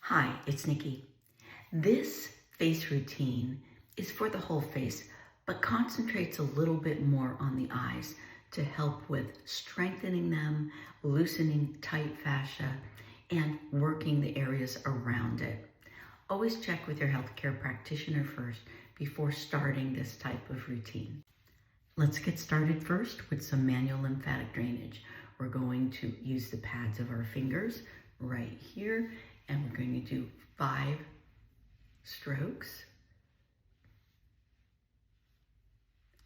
Hi, it's Nikki. This face routine is for the whole face, but concentrates a little bit more on the eyes to help with strengthening them, loosening tight fascia, and working the areas around it. Always check with your healthcare practitioner first before starting this type of routine. Let's get started first with some manual lymphatic drainage. We're going to use the pads of our fingers right here, and we're going to do 5 strokes.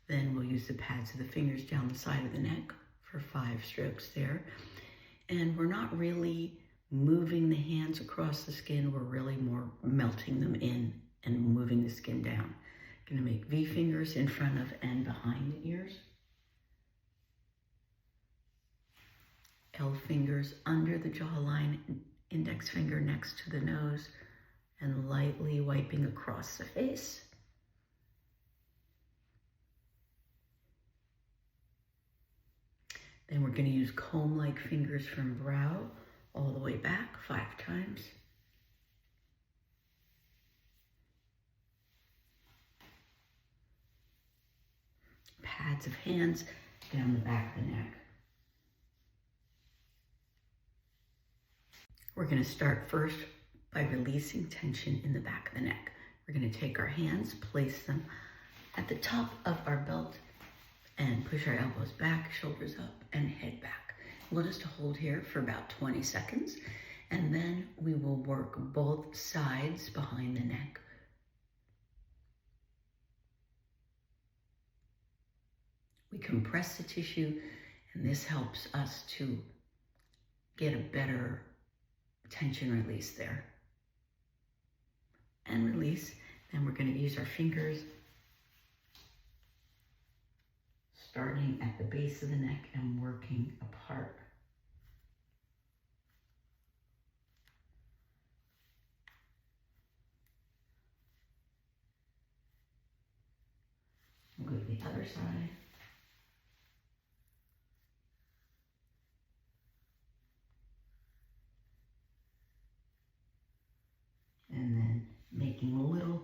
Then we'll use the pads of the fingers down the side of the neck for 5 strokes there. And we're not really moving the hands across the skin, we're really more melting them in and moving the skin down. Gonna make V fingers in front of and behind the ears. L fingers under the jawline, index finger next to the nose, and lightly wiping across the face. Then we're going to use comb-like fingers from brow all the way back 5 times. Pads of hands down the back of the neck. We're going to start first by releasing tension in the back of the neck. We're going to take our hands, place them at the top of our belt, and push our elbows back, shoulders up, and head back. Want us to hold here for about 20 seconds, and then we will work both sides behind the neck. We compress the tissue, and this helps us to get a better tension release there. And release. Then we're going to use our fingers starting at the base of the neck and working apart. We'll go to the other side. And then making little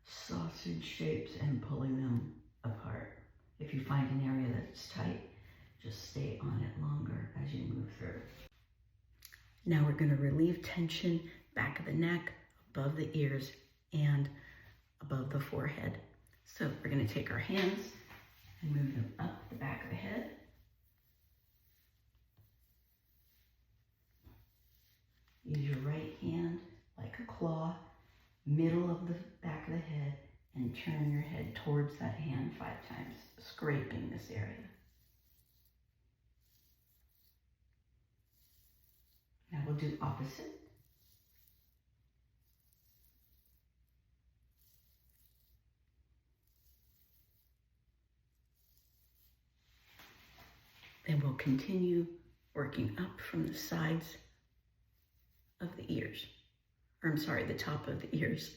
sausage shapes and pulling them apart. If you find an area that's tight, just stay on it longer as you move through. Now we're going to relieve tension back of the neck, above the ears, and above the forehead. So we're going to take our hands and move them up the back of the head. Use your right hand like a claw, middle of the back of the head, and turn your head towards that hand 5 times, scraping this area. Now we'll do opposite. Then we'll continue working up from the sides of the ears. Or I'm sorry, the top of the ears.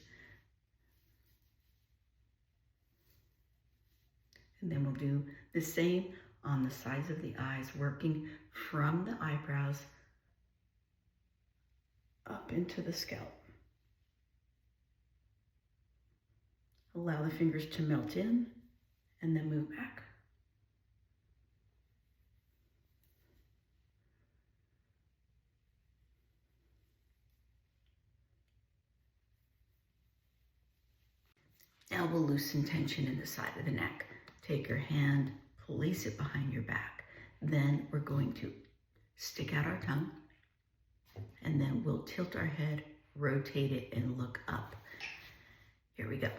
And then we'll do the same on the sides of the eyes, working from the eyebrows up into the scalp. Allow the fingers to melt in and then move back. Now we'll loosen tension in the side of the neck. Take your hand, place it behind your back. Then we're going to stick out our tongue, and then we'll tilt our head, rotate it, and look up. Here we go.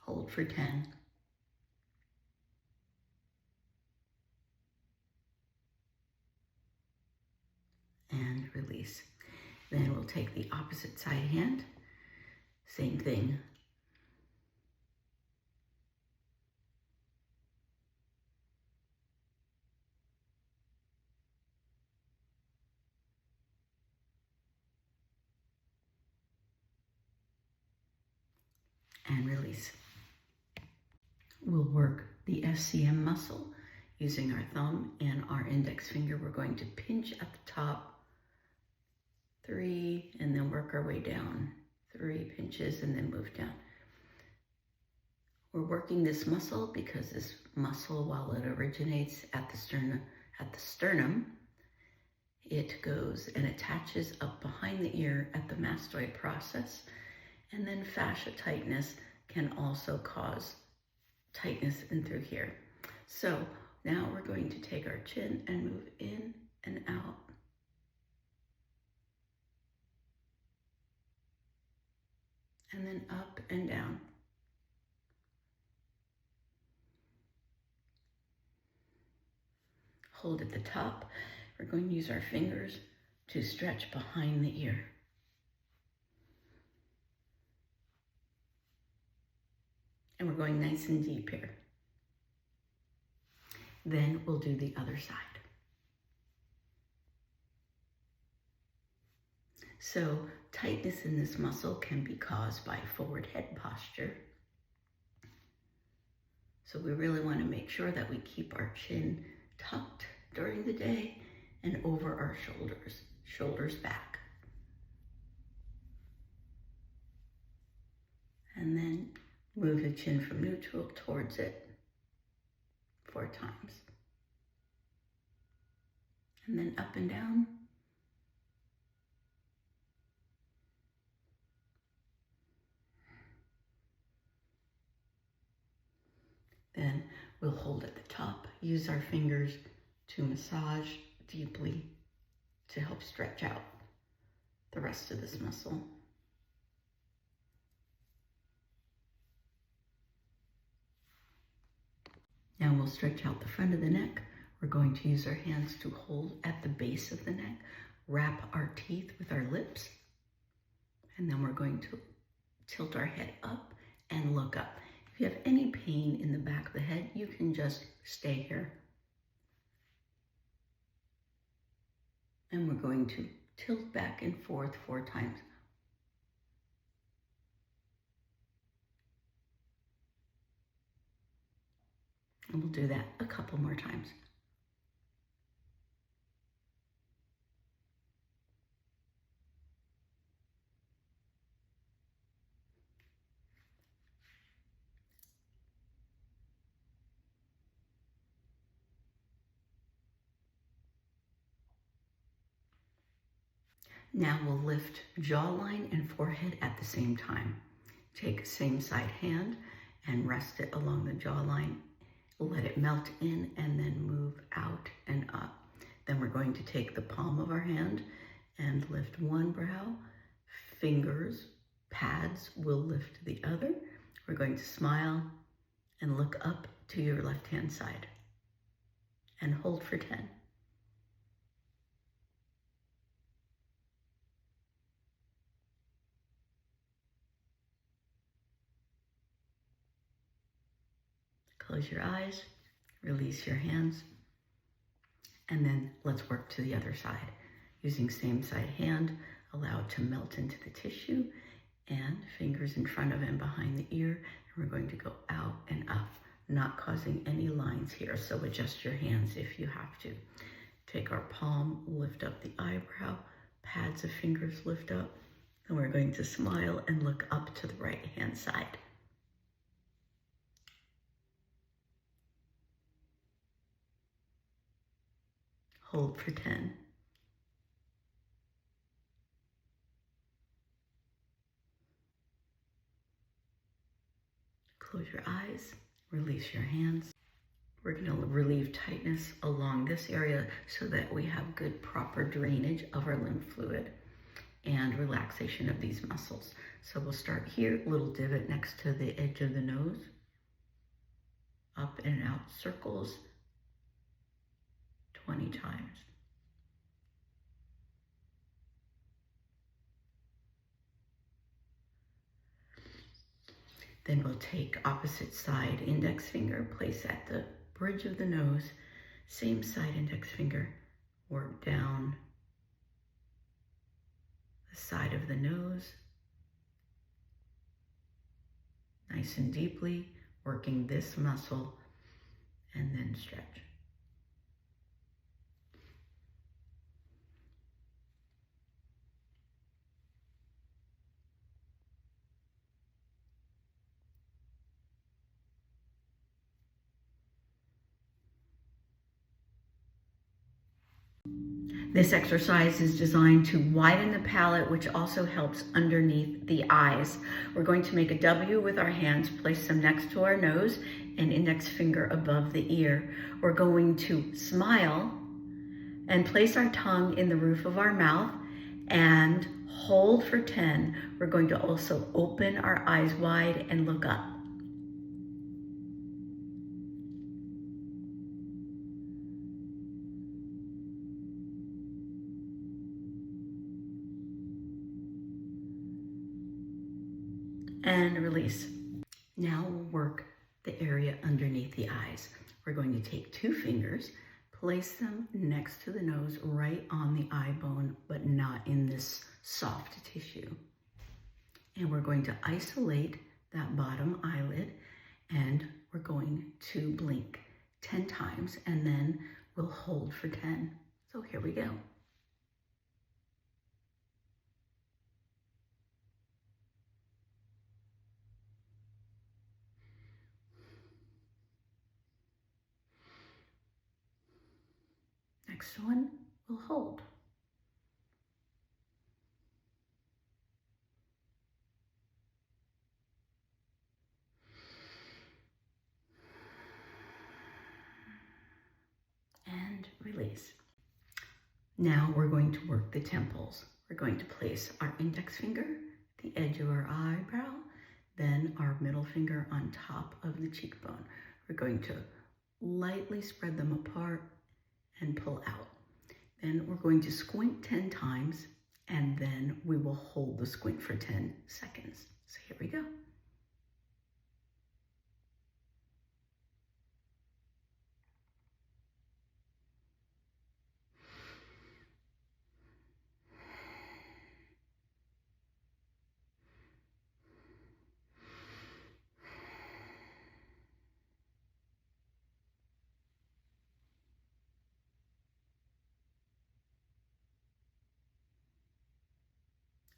Hold for 10. And release. Then we'll take the opposite side hand, same thing. And release. We'll work the SCM muscle Using our thumb and our index finger, we're going to pinch at the top, 3, and then work our way down. 3 pinches and then move down. We're working this muscle because this muscle, while it originates at the sternum, it goes and attaches up behind the ear at the mastoid process. And then fascia tightness can also cause tightness in through here. So now we're going to take our chin and move in and out. And then up and down. Hold at the top. We're going to use our fingers to stretch behind the ear. And we're going nice and deep here. Then we'll do the other side. So tightness in this muscle can be caused by forward head posture. So we really want to make sure that we keep our chin tucked during the day and over our shoulders back. And then move the chin from neutral towards it 4 times. And then up and down. Then we'll hold at the top, use our fingers to massage deeply to help stretch out the rest of this muscle. Now we'll stretch out the front of the neck. We're going to use our hands to hold at the base of the neck, wrap our teeth with our lips, and then we're going to tilt our head up and look up. If you have any pain in the back of the head, you can just stay here. And we're going to tilt back and forth 4 times. And we'll do that a couple more times. Now we'll lift jawline and forehead at the same time. Take same side hand and rest it along the jawline. Let it melt in and then move out and up. Then we're going to take the palm of our hand and lift one brow. Fingers, pads will lift the other. We're going to smile and look up to your left hand side and hold for 10. Close your eyes, release your hands, and then let's work to the other side. Using same side hand, allow it to melt into the tissue, and fingers in front of and behind the ear, and we're going to go out and up, not causing any lines here, so adjust your hands if you have to. Take our palm, lift up the eyebrow, pads of fingers lift up, and we're going to smile and look up to the right hand side. Hold for 10. Close your eyes, release your hands. We're going to relieve tightness along this area so that we have good proper drainage of our lymph fluid and relaxation of these muscles. So we'll start here, little divot next to the edge of the nose. Up and out circles 20 times. Then we'll take opposite side index finger, place at the bridge of the nose, same side index finger, work down the side of the nose, nice and deeply, working this muscle, and then stretch. This exercise is designed to widen the palate, which also helps underneath the eyes. We're going to make a W with our hands, place them next to our nose and index finger above the ear. We're going to smile and place our tongue in the roof of our mouth and hold for 10. We're going to also open our eyes wide and look up. And release. Now we'll work the area underneath the eyes. We're going to take 2 fingers, place them next to the nose, right on the eye bone, but not in this soft tissue. And we're going to isolate that bottom eyelid, and we're going to blink 10 times, and then we'll hold for 10. So here we go. Next one, we'll hold. And release. Now we're going to work the temples. We're going to place our index finger, the edge of our eyebrow, then our middle finger on top of the cheekbone. We're going to lightly spread them apart and pull out. Then we're going to squint 10 times, and then we will hold the squint for 10 seconds. So here we go.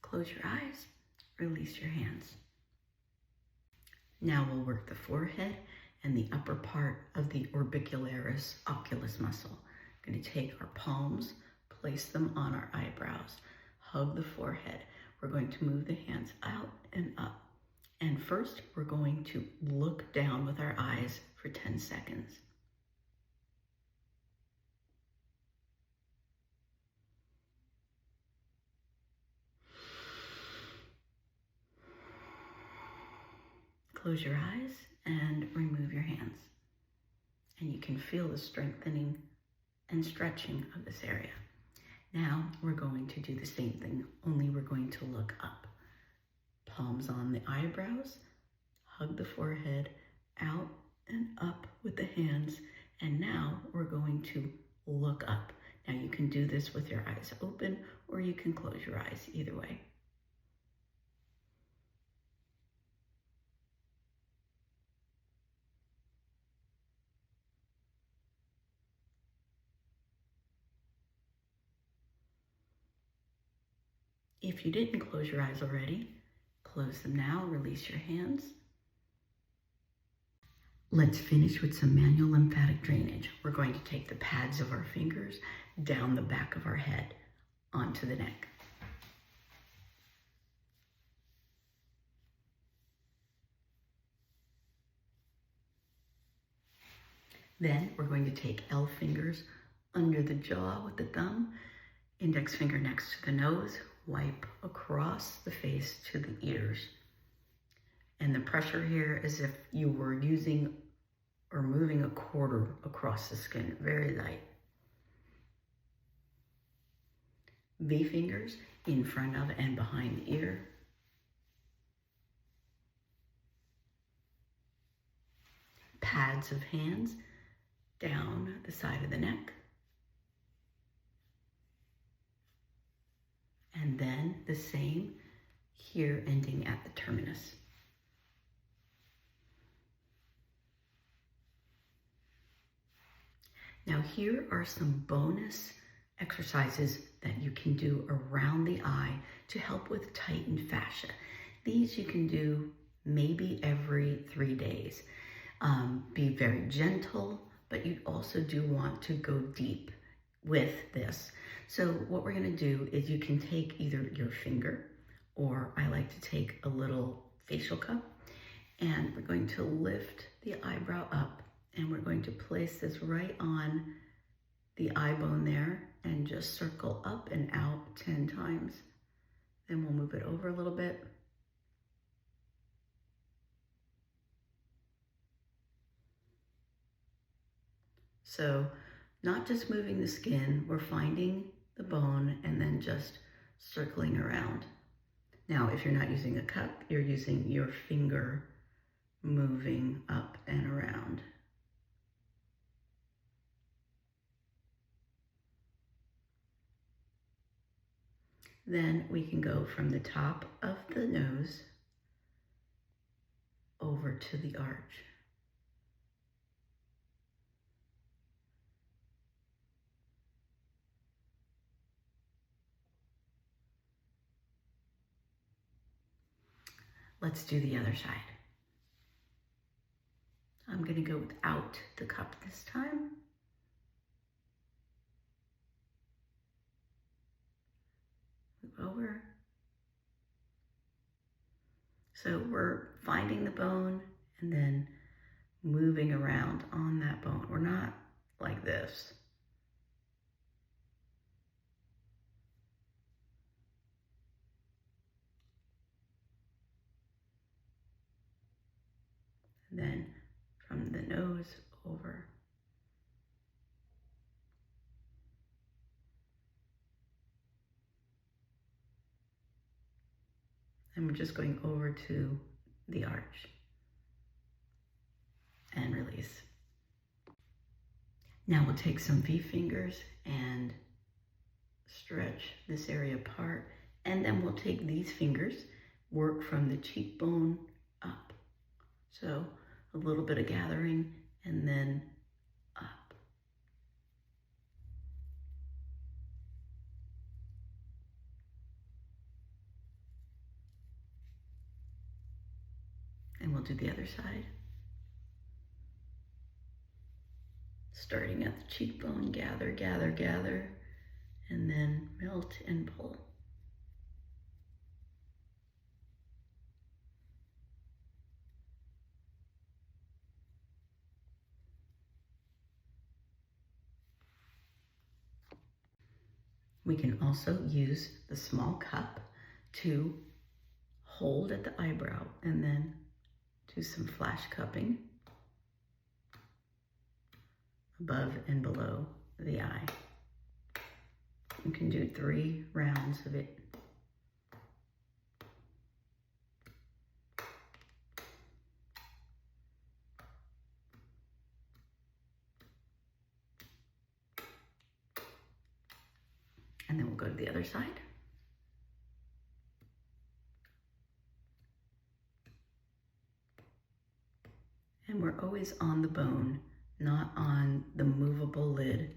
Close your eyes, release your hands. Now we'll work the forehead and the upper part of the orbicularis oculis muscle. We're going to take our palms, place them on our eyebrows, hug the forehead. We're going to move the hands out and up. And first, we're going to look down with our eyes for 10 seconds. Close your eyes and remove your hands. And you can feel the strengthening and stretching of this area. Now we're going to do the same thing, only we're going to look up. Palms on the eyebrows, hug the forehead, out and up with the hands. And now we're going to look up. Now you can do this with your eyes open, or you can close your eyes, either way. If you didn't close your eyes already, close them now, release your hands. Let's finish with some manual lymphatic drainage. We're going to take the pads of our fingers down the back of our head onto the neck. Then we're going to take L fingers under the jaw with the thumb, index finger next to the nose, wipe across the face to the ears. And the pressure here is if you were using or moving a quarter across the skin, very light. V fingers in front of and behind the ear. Pads of hands down the side of the neck. And then the same here, ending at the terminus. Now here are some bonus exercises that you can do around the eye to help with tightened fascia. These you can do maybe every 3 days. Be very gentle, but you also do want to go deep with this. So what we're gonna do is you can take either your finger, or I like to take a little facial cup, and we're going to lift the eyebrow up, and we're going to place this right on the eye bone there and just circle up and out 10 times. Then we'll move it over a little bit. So not just moving the skin, we're finding the bone and then just circling around. Now, if you're not using a cup, you're using your finger moving up and around. Then we can go from the top of the nose over to the arch. Let's do the other side. I'm going to go without the cup this time. Move over. So we're finding the bone and then moving around on that bone. We're not like this. And then from the nose over. And we're just going over to the arch and release. Now we'll take some V fingers and stretch this area apart, and then we'll take these fingers, work from the cheekbone up. So a little bit of gathering and then up. And we'll do the other side. Starting at the cheekbone, gather, gather, gather, and then melt and pull. We can also use the small cup to hold at the eyebrow and then do some flash cupping above and below the eye. You can do 3 rounds of it. And then we'll go to the other side. And we're always on the bone, not on the movable lid.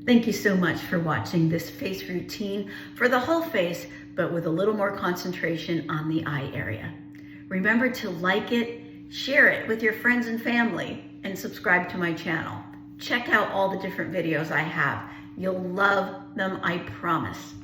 Thank you so much for watching this face routine for the whole face, but with a little more concentration on the eye area. Remember to like it, share it with your friends and family, and subscribe to my channel. Check out all the different videos I have. You'll love them, I promise.